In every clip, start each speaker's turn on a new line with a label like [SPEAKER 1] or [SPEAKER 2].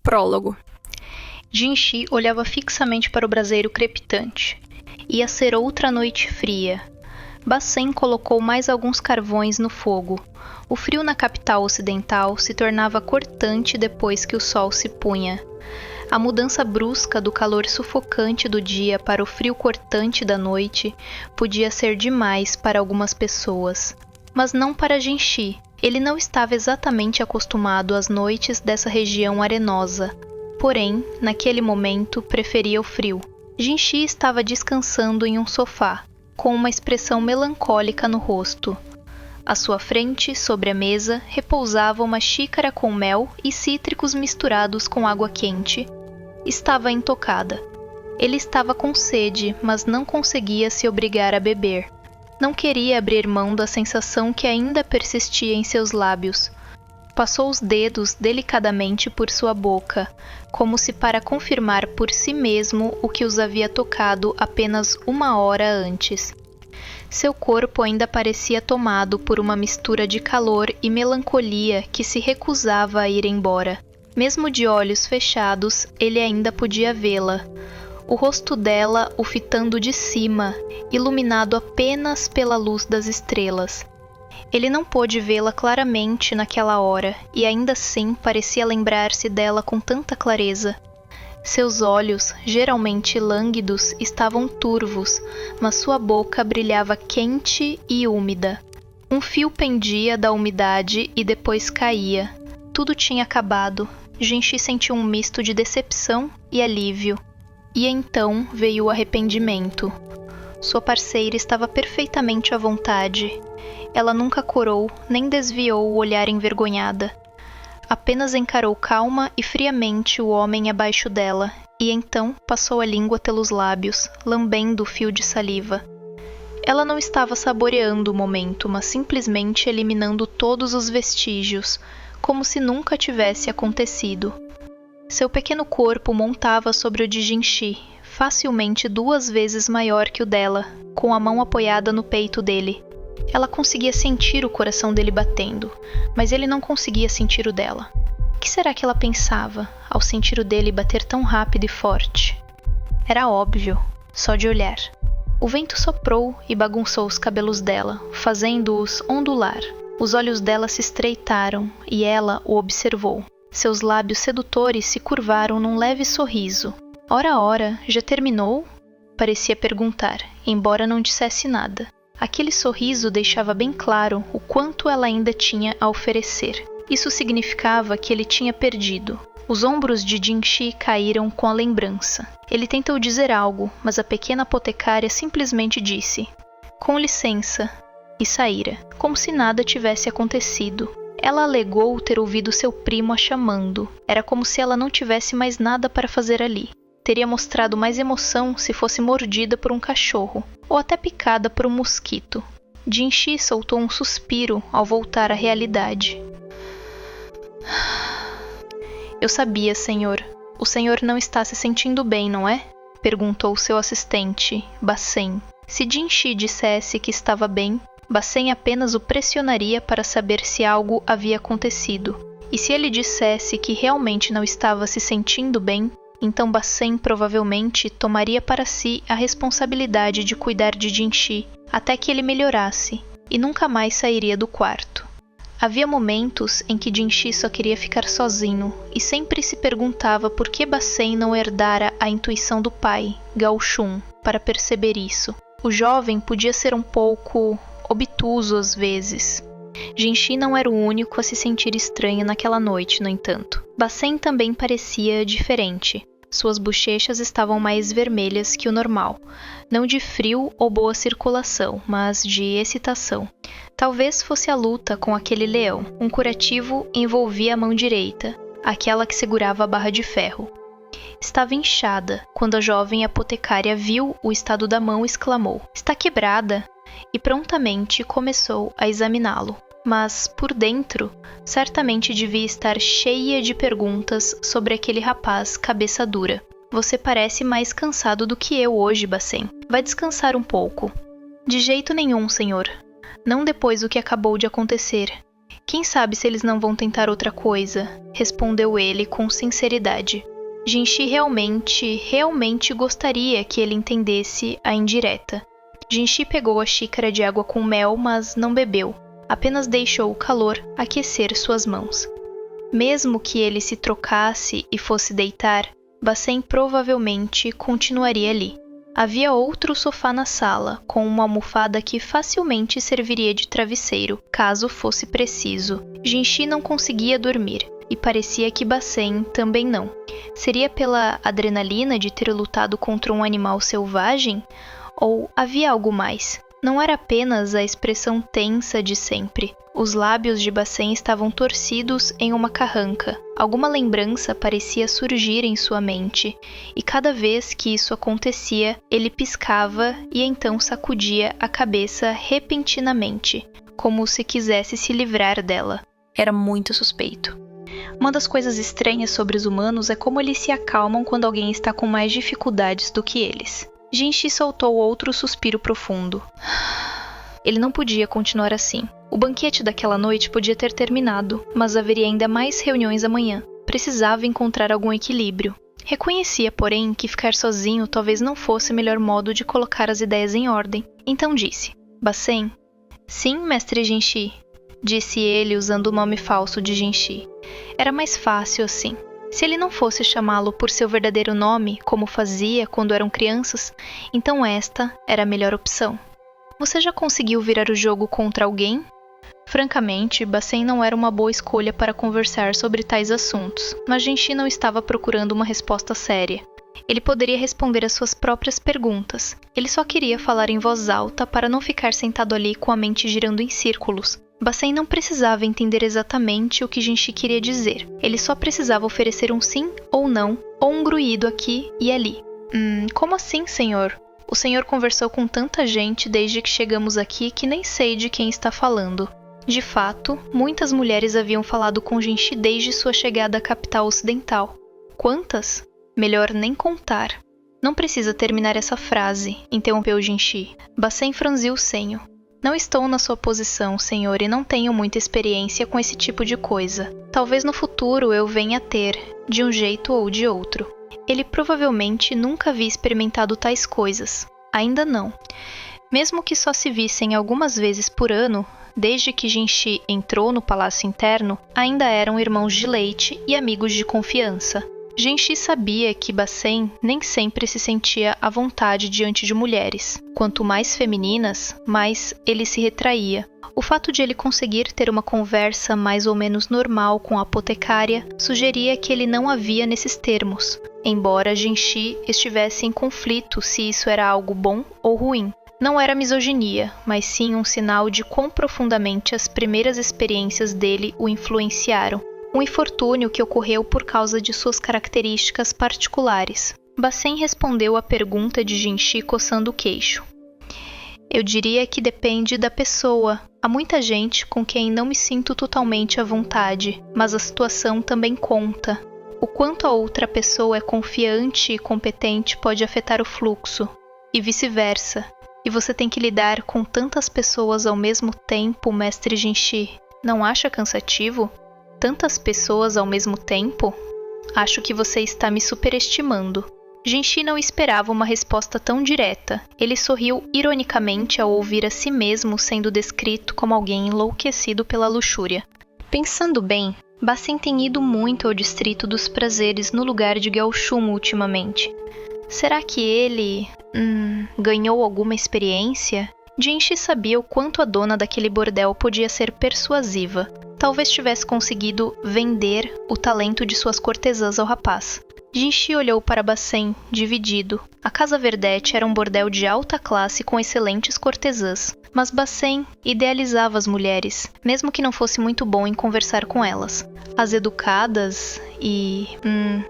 [SPEAKER 1] Prólogo.
[SPEAKER 2] Jinchi olhava fixamente para o braseiro crepitante. Ia ser outra noite fria. Bacen colocou mais alguns carvões no fogo. O frio na capital ocidental se tornava cortante depois que o sol se punha. A mudança brusca do calor sufocante do dia para o frio cortante da noite podia ser demais para algumas pessoas. Mas não para Jinchi. Ele não estava exatamente acostumado às noites dessa região arenosa. Porém, naquele momento, preferia o frio. Jinchi estava descansando em um sofá, com uma expressão melancólica no rosto. À sua frente, sobre a mesa, repousava uma xícara com mel e cítricos misturados com água quente. Estava intocada. Ele estava com sede, mas não conseguia se obrigar a beber. Não queria abrir mão da sensação que ainda persistia em seus lábios. Passou os dedos delicadamente por sua boca, como se para confirmar por si mesmo o que os havia tocado apenas 1 hora antes. Seu corpo ainda parecia tomado por uma mistura de calor e melancolia que se recusava a ir embora. Mesmo de olhos fechados, ele ainda podia vê-la. O rosto dela o fitando de cima, iluminado apenas pela luz das estrelas. Ele não pôde vê-la claramente naquela hora, e ainda assim parecia lembrar-se dela com tanta clareza. Seus olhos, geralmente lânguidos, estavam turvos, mas sua boca brilhava quente e úmida. Um fio pendia da umidade e depois caía. Tudo tinha acabado. Jinchi sentiu um misto de decepção e alívio. E então veio o arrependimento. Sua parceira estava perfeitamente à vontade. Ela nunca corou, nem desviou o olhar envergonhada. Apenas encarou calma e friamente o homem abaixo dela, e então passou a língua pelos lábios, lambendo o fio de saliva. Ela não estava saboreando o momento, mas simplesmente eliminando todos os vestígios, como se nunca tivesse acontecido. Seu pequeno corpo montava sobre o de Jinchi, facilmente 2 vezes maior que o dela, com a mão apoiada no peito dele. Ela conseguia sentir o coração dele batendo, mas ele não conseguia sentir o dela. O que será que ela pensava ao sentir o dele bater tão rápido e forte? Era óbvio, só de olhar. O vento soprou e bagunçou os cabelos dela, fazendo-os ondular. Os olhos dela se estreitaram e ela o observou. Seus lábios sedutores se curvaram num leve sorriso. Ora, já terminou? Parecia perguntar, embora não dissesse nada. Aquele sorriso deixava bem claro o quanto ela ainda tinha a oferecer. Isso significava que ele tinha perdido. Os ombros de Jinchi caíram com a lembrança. Ele tentou dizer algo, mas a pequena apotecária simplesmente disse: "Com licença", e saíra, como se nada tivesse acontecido. Ela alegou ter ouvido seu primo a chamando. Era como se ela não tivesse mais nada para fazer ali. Teria mostrado mais emoção se fosse mordida por um cachorro, ou até picada por um mosquito. Jinchi soltou um suspiro ao voltar à realidade. "Eu sabia, senhor. O senhor não está se sentindo bem, não é?" perguntou seu assistente, Bacen. Se Jinchi dissesse que estava bem, Bacen apenas o pressionaria para saber se algo havia acontecido. E se ele dissesse que realmente não estava se sentindo bem, então Bacen provavelmente tomaria para si a responsabilidade de cuidar de Jinchi até que ele melhorasse, e nunca mais sairia do quarto. Havia momentos em que Jinchi só queria ficar sozinho, e sempre se perguntava por que Bacen não herdara a intuição do pai, Gao Shun, para perceber isso. O jovem podia ser um pouco obtuso às vezes. Jinchi não era o único a se sentir estranho naquela noite, no entanto. Bacen também parecia diferente. Suas bochechas estavam mais vermelhas que o normal. Não de frio ou boa circulação, mas de excitação. Talvez fosse a luta com aquele leão. Um curativo envolvia a mão direita, aquela que segurava a barra de ferro. Estava inchada. Quando a jovem apotecária viu o estado da mão, exclamou: "Está quebrada!" E prontamente começou a examiná-lo. Mas, por dentro, certamente devia estar cheia de perguntas sobre aquele rapaz cabeça dura. "Você parece mais cansado do que eu hoje, Bacen. Vai descansar um pouco." "De jeito nenhum, senhor. Não depois do que acabou de acontecer. Quem sabe se eles não vão tentar outra coisa? Respondeu ele com sinceridade. Jinchi realmente gostaria que ele entendesse a indireta. Jinchi pegou a xícara de água com mel, mas não bebeu. Apenas deixou o calor aquecer suas mãos. Mesmo que ele se trocasse e fosse deitar, Bacen provavelmente continuaria ali. Havia outro sofá na sala, com uma almofada que facilmente serviria de travesseiro, caso fosse preciso. Jinchi não conseguia dormir, e parecia que Bacen também não. Seria pela adrenalina de ter lutado contra um animal selvagem? Ou havia algo mais? Não era apenas a expressão tensa de sempre. Os lábios de Bacen estavam torcidos em uma carranca. Alguma lembrança parecia surgir em sua mente, e cada vez que isso acontecia, ele piscava e então sacudia a cabeça repentinamente, como se quisesse se livrar dela. Era muito suspeito. Uma das coisas estranhas sobre os humanos é como eles se acalmam quando alguém está com mais dificuldades do que eles. Jinchi soltou outro suspiro profundo. Ele não podia continuar assim. O banquete daquela noite podia ter terminado, mas haveria ainda mais reuniões amanhã. Precisava encontrar algum equilíbrio. Reconhecia, porém, que ficar sozinho talvez não fosse o melhor modo de colocar as ideias em ordem. Então disse: Bacen? Sim, mestre Jinchi, disse ele usando o nome falso de Jinchi. Era mais fácil assim. Se ele não fosse chamá-lo por seu verdadeiro nome, como fazia quando eram crianças, então esta era a melhor opção. Você já conseguiu virar o jogo contra alguém? Francamente, Bacen não era uma boa escolha para conversar sobre tais assuntos, mas Jinchi não estava procurando uma resposta séria. Ele poderia responder às suas próprias perguntas. Ele só queria falar em voz alta para não ficar sentado ali com a mente girando em círculos. Bacen não precisava entender exatamente o que Jinchi queria dizer. Ele só precisava oferecer um sim ou não, ou um grunhido aqui e ali. Como assim, senhor? O senhor conversou com tanta gente desde que chegamos aqui que nem sei de quem está falando. De fato, muitas mulheres haviam falado com Jinchi desde sua chegada à capital ocidental. Quantas? Melhor nem contar. Não precisa terminar essa frase, interrompeu Jinchi. Bacen franziu o senho. Não estou na sua posição, senhor, e não tenho muita experiência com esse tipo de coisa. Talvez no futuro eu venha a ter, de um jeito ou de outro. Ele provavelmente nunca havia experimentado tais coisas. Ainda não. Mesmo que só se vissem algumas vezes por ano, desde que Jinchi entrou no palácio interno, ainda eram irmãos de leite e amigos de confiança. Jinchi sabia que Bacen nem sempre se sentia à vontade diante de mulheres. Quanto mais femininas, mais ele se retraía. O fato de ele conseguir ter uma conversa mais ou menos normal com a apotecária sugeria que ele não havia nesses termos, embora Jinchi estivesse em conflito se isso era algo bom ou ruim. Não era misoginia, mas sim um sinal de quão profundamente as primeiras experiências dele o influenciaram. Um infortúnio que ocorreu por causa de suas características particulares. Bacen respondeu à pergunta de Jinchi coçando o queixo. Eu diria que depende da pessoa. Há muita gente com quem não me sinto totalmente à vontade, mas a situação também conta. O quanto a outra pessoa é confiante e competente pode afetar o fluxo, e vice-versa. E você tem que lidar com tantas pessoas ao mesmo tempo, mestre Jinchi. Não acha cansativo? Tantas pessoas ao mesmo tempo? Acho que você está me superestimando. Jinchi não esperava uma resposta tão direta. Ele sorriu ironicamente ao ouvir a si mesmo sendo descrito como alguém enlouquecido pela luxúria. Pensando bem, Bacen tem ido muito ao distrito dos prazeres no lugar de Gyeoshun ultimamente. Será que ele... ganhou alguma experiência? Jinchi sabia o quanto a dona daquele bordel podia ser persuasiva. Talvez tivesse conseguido vender o talento de suas cortesãs ao rapaz. Jinchi olhou para Bacen, dividido. A Casa Verdete era um bordel de alta classe com excelentes cortesãs, mas Bacen idealizava as mulheres, mesmo que não fosse muito bom em conversar com elas. As educadas e...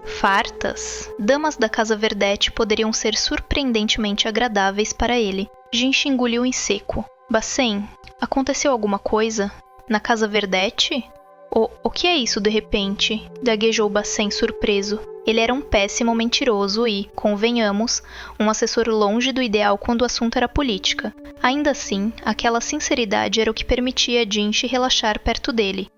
[SPEAKER 2] fartas, damas da Casa Verdete poderiam ser surpreendentemente agradáveis para ele. Jinchi engoliu em seco. Bacen, aconteceu alguma coisa? Na Casa Verdete? O que é isso de repente? Gaguejou Bacen surpreso. Ele era um péssimo mentiroso e, convenhamos, um assessor longe do ideal quando o assunto era política. Ainda assim, aquela sinceridade era o que permitia a Jinchi relaxar perto dele.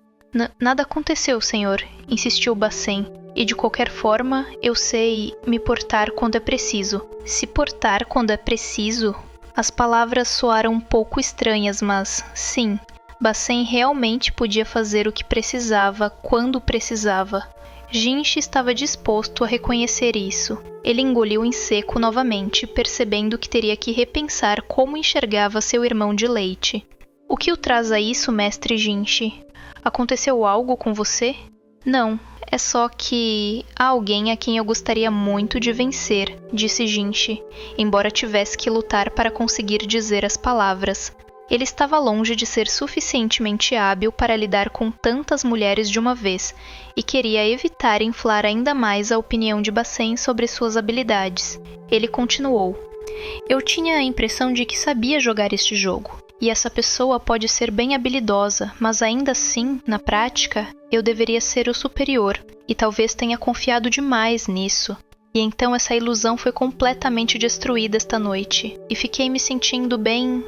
[SPEAKER 2] Nada aconteceu, senhor, insistiu Bacen. E de qualquer forma, eu sei me portar quando é preciso. Se portar quando é preciso? As palavras soaram um pouco estranhas, mas sim, Bacen realmente podia fazer o que precisava, quando precisava. Jinchi estava disposto a reconhecer isso. Ele engoliu em seco novamente, percebendo que teria que repensar como enxergava seu irmão de leite. O que o traz a isso, mestre Jinchi? Aconteceu algo com você? Não, é só que há alguém a quem eu gostaria muito de vencer, disse Jinchi, embora tivesse que lutar para conseguir dizer as palavras. Ele estava longe de ser suficientemente hábil para lidar com tantas mulheres de uma vez, e queria evitar inflar ainda mais a opinião de Bacen sobre suas habilidades. Ele continuou. Eu tinha a impressão de que sabia jogar este jogo, e essa pessoa pode ser bem habilidosa, mas ainda assim, na prática, eu deveria ser o superior, e talvez tenha confiado demais nisso. E então essa ilusão foi completamente destruída esta noite, e fiquei me sentindo bem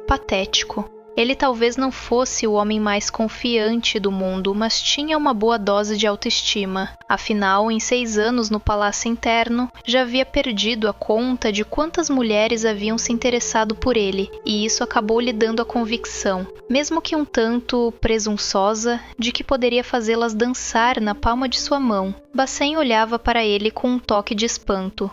[SPEAKER 2] patético. Ele talvez não fosse o homem mais confiante do mundo, mas tinha uma boa dose de autoestima. Afinal, em 6 anos no Palácio Interno, já havia perdido a conta de quantas mulheres haviam se interessado por ele, e isso acabou lhe dando a convicção, mesmo que um tanto presunçosa, de que poderia fazê-las dançar na palma de sua mão. Bacen olhava para ele com um toque de espanto.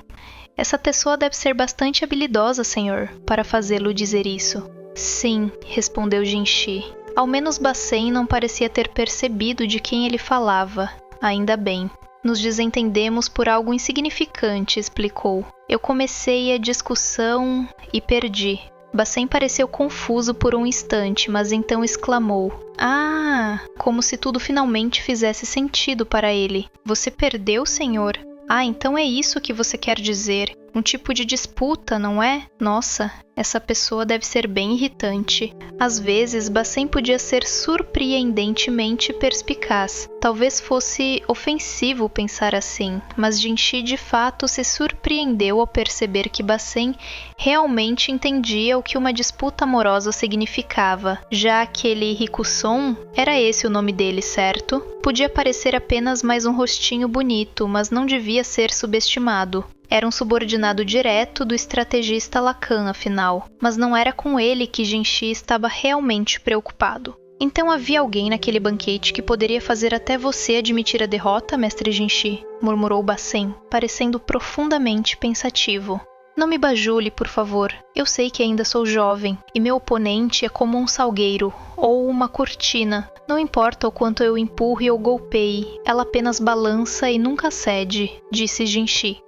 [SPEAKER 2] Essa pessoa deve ser bastante habilidosa, senhor, para fazê-lo dizer isso. Sim, respondeu Jinchi. Ao menos Bacen não parecia ter percebido de quem ele falava. Ainda bem. Nos desentendemos por algo insignificante, explicou. Eu comecei a discussão e perdi. Bacen pareceu confuso por um instante, mas então exclamou. Ah, como se tudo finalmente fizesse sentido para ele. Você perdeu, senhor? Ah, então é isso que você quer dizer. Um tipo de disputa, não é? Nossa, essa pessoa deve ser bem irritante. Às vezes, Bacen podia ser surpreendentemente perspicaz. Talvez fosse ofensivo pensar assim, mas Jinchi de fato se surpreendeu ao perceber que Bacen realmente entendia o que uma disputa amorosa significava. Já aquele Rikuson, era esse o nome dele, certo? Podia parecer apenas mais um rostinho bonito, mas não devia ser subestimado. Era um subordinado direto do estrategista Lacan, afinal, mas não era com ele que Jinchi estava realmente preocupado. Então havia alguém naquele banquete que poderia fazer até você admitir a derrota, mestre Jinchi? Murmurou Bacen, parecendo profundamente pensativo. Não me bajule, por favor. Eu sei que ainda sou jovem, e meu oponente é como um salgueiro, ou uma cortina. Não importa o quanto eu empurre ou golpeie, ela apenas balança e nunca cede, disse Jinchi.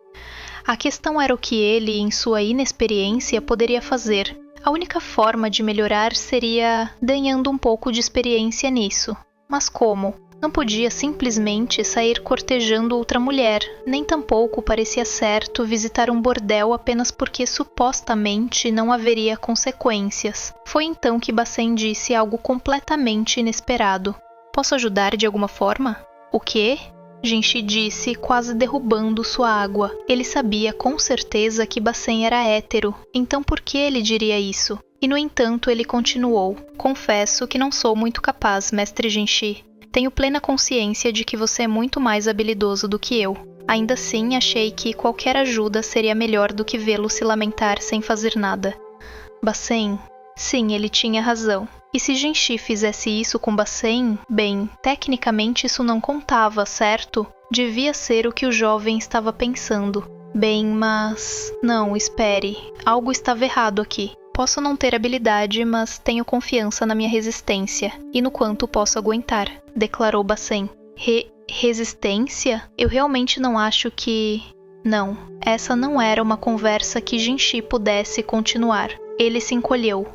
[SPEAKER 2] A questão era o que ele, em sua inexperiência, poderia fazer. A única forma de melhorar seria ganhando um pouco de experiência nisso. Mas como? Não podia simplesmente sair cortejando outra mulher, nem tampouco parecia certo visitar um bordel apenas porque supostamente não haveria consequências. Foi então que Bacen disse algo completamente inesperado. Posso ajudar de alguma forma? O quê? Jinchi disse, quase derrubando sua água. Ele sabia com certeza que Bacen era hétero, então por que ele diria isso? E no entanto ele continuou. Confesso que não sou muito capaz, mestre Jinchi. Tenho plena consciência de que você é muito mais habilidoso do que eu. Ainda assim, achei que qualquer ajuda seria melhor do que vê-lo se lamentar sem fazer nada. Bacen? Sim, ele tinha razão. E se Jinchi fizesse isso com Bacen, bem, tecnicamente isso não contava, certo? Devia ser o que o jovem estava pensando. Bem, mas... Não, espere. Algo estava errado aqui. Posso não ter habilidade, mas tenho confiança na minha resistência e no quanto posso aguentar, declarou Bacen. Resistência? Eu realmente não acho que... Não, essa não era uma conversa que Jinchi pudesse continuar. Ele se encolheu.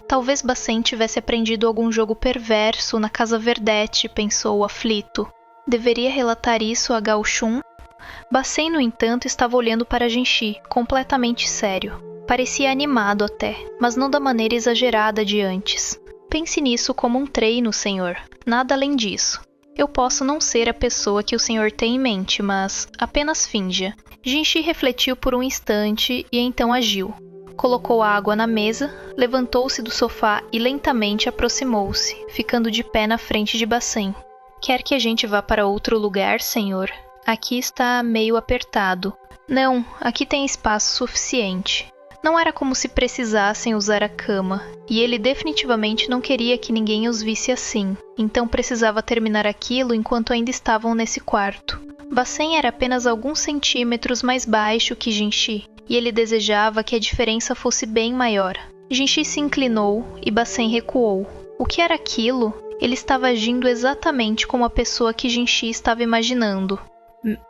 [SPEAKER 2] Talvez Bacen tivesse aprendido algum jogo perverso na Casa Verdete, pensou aflito. Deveria relatar isso a Gao Shun? Bacen, no entanto, estava olhando para Jinchi, completamente sério. Parecia animado até, mas não da maneira exagerada de antes. Pense nisso como um treino, senhor. Nada além disso. Eu posso não ser a pessoa que o senhor tem em mente, mas apenas finja. Jinchi refletiu por um instante e então agiu. Colocou a água na mesa, levantou-se do sofá e lentamente aproximou-se, ficando de pé na frente de Bacen. Quer que a gente vá para outro lugar, senhor? Aqui está meio apertado. Não, aqui tem espaço suficiente. Não era como se precisassem usar a cama, e ele definitivamente não queria que ninguém os visse assim, então precisava terminar aquilo enquanto ainda estavam nesse quarto. Bacen era apenas alguns centímetros mais baixo que Jinchi, e ele desejava que a diferença fosse bem maior. Jinchi se inclinou e Bacen recuou. O que era aquilo? Ele estava agindo exatamente como a pessoa que Jinchi estava imaginando.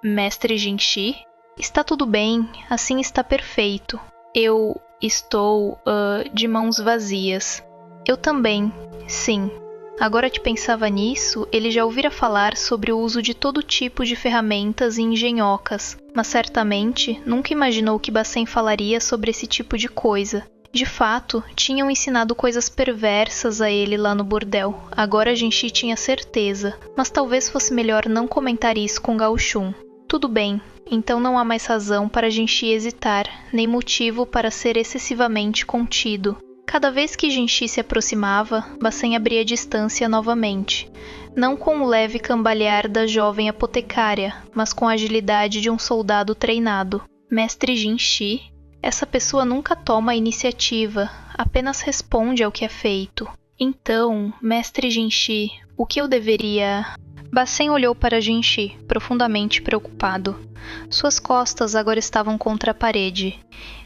[SPEAKER 2] Mestre Jinchi? Está tudo bem, assim está perfeito. Eu estou de mãos vazias. Eu também, sim. Agora que pensava nisso, ele já ouvira falar sobre o uso de todo tipo de ferramentas e engenhocas, mas certamente nunca imaginou que Bacen falaria sobre esse tipo de coisa. De fato, tinham ensinado coisas perversas a ele lá no bordel. Agora Jinchi tinha certeza, mas talvez fosse melhor não comentar isso com Gao Shun. Tudo bem, então não há mais razão para Jinchi hesitar, nem motivo para ser excessivamente contido. Cada vez que Jinchi se aproximava, Bacen abria distância novamente, não com o leve cambalear da jovem apotecária, mas com a agilidade de um soldado treinado. Mestre Jinchi? Essa pessoa nunca toma a iniciativa, apenas responde ao que é feito. Então, mestre Jinchi, o que eu deveria... Bacen olhou para Jinchi, profundamente preocupado. Suas costas agora estavam contra a parede.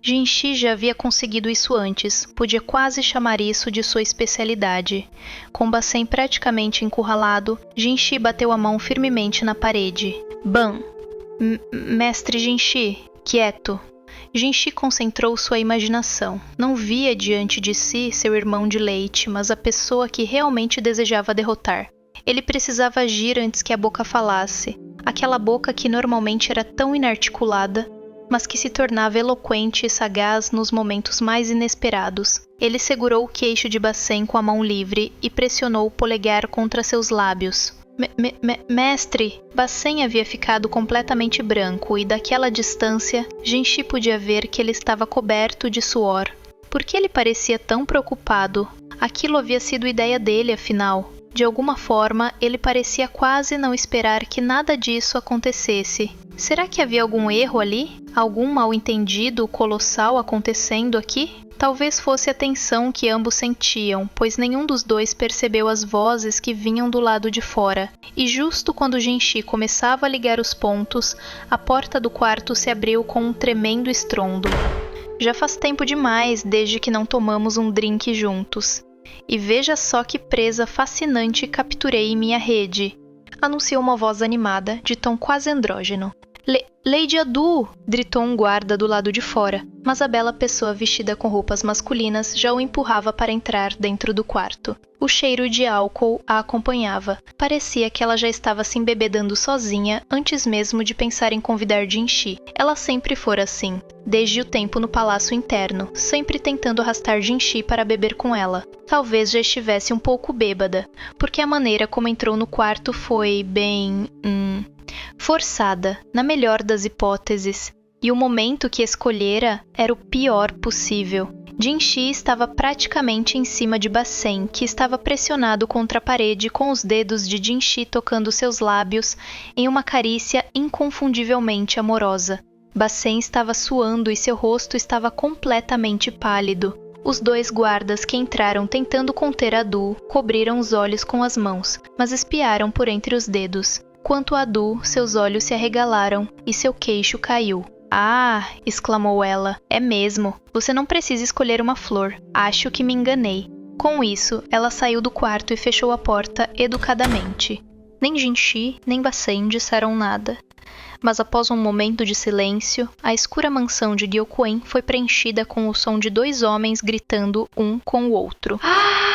[SPEAKER 2] Jinchi já havia conseguido isso antes, podia quase chamar isso de sua especialidade. Com Bacen praticamente encurralado, Jinchi bateu a mão firmemente na parede. Ban! Mestre Jinchi, quieto! Jinchi concentrou sua imaginação. Não via diante de si seu irmão de leite, mas a pessoa que realmente desejava derrotar. Ele precisava agir antes que a boca falasse. Aquela boca que normalmente era tão inarticulada, mas que se tornava eloquente e sagaz nos momentos mais inesperados. Ele segurou o queixo de Bacen com a mão livre e pressionou o polegar contra seus lábios. Mestre! Bacen havia ficado completamente branco e daquela distância, Jinchi podia ver que ele estava coberto de suor. Por que ele parecia tão preocupado? Aquilo havia sido ideia dele, afinal. De alguma forma, ele parecia quase não esperar que nada disso acontecesse. Será que havia algum erro ali? Algum mal-entendido colossal acontecendo aqui? Talvez fosse a tensão que ambos sentiam, pois nenhum dos dois percebeu as vozes que vinham do lado de fora. E justo quando Jinchi começava a ligar os pontos, a porta do quarto se abriu com um tremendo estrondo. Já faz tempo demais desde que não tomamos um drink juntos. E veja só que presa fascinante capturei em minha rede, anunciou uma voz animada, de tom quase andrógeno. Lady Adu! Gritou um guarda do lado de fora, mas a bela pessoa vestida com roupas masculinas já o empurrava para entrar dentro do quarto. O cheiro de álcool a acompanhava. Parecia que ela já estava se embebedando sozinha antes mesmo de pensar em convidar Jinchi. Ela sempre fora assim, desde o tempo no palácio interno, sempre tentando arrastar Jinchi para beber com ela. Talvez já estivesse um pouco bêbada, porque a maneira como entrou no quarto foi bem... forçada, na melhor das hipóteses, e o momento que escolhera era o pior possível. Jinchi estava praticamente em cima de Bacen, que estava pressionado contra a parede com os dedos de Jinchi tocando seus lábios em uma carícia inconfundivelmente amorosa. Bacen estava suando e seu rosto estava completamente pálido. Os dois guardas que entraram tentando conter Adu cobriram os olhos com as mãos, mas espiaram por entre os dedos. Quanto a Adu, seus olhos se arregalaram e seu queixo caiu. Ah! Exclamou ela. É mesmo. Você não precisa escolher uma flor. Acho que me enganei. Com isso, ela saiu do quarto e fechou a porta educadamente. Nem Jinchi, nem Bacen disseram nada. Mas após um momento de silêncio, a escura mansão de Gyokuen foi preenchida com o som de dois homens gritando um com o outro. Ah!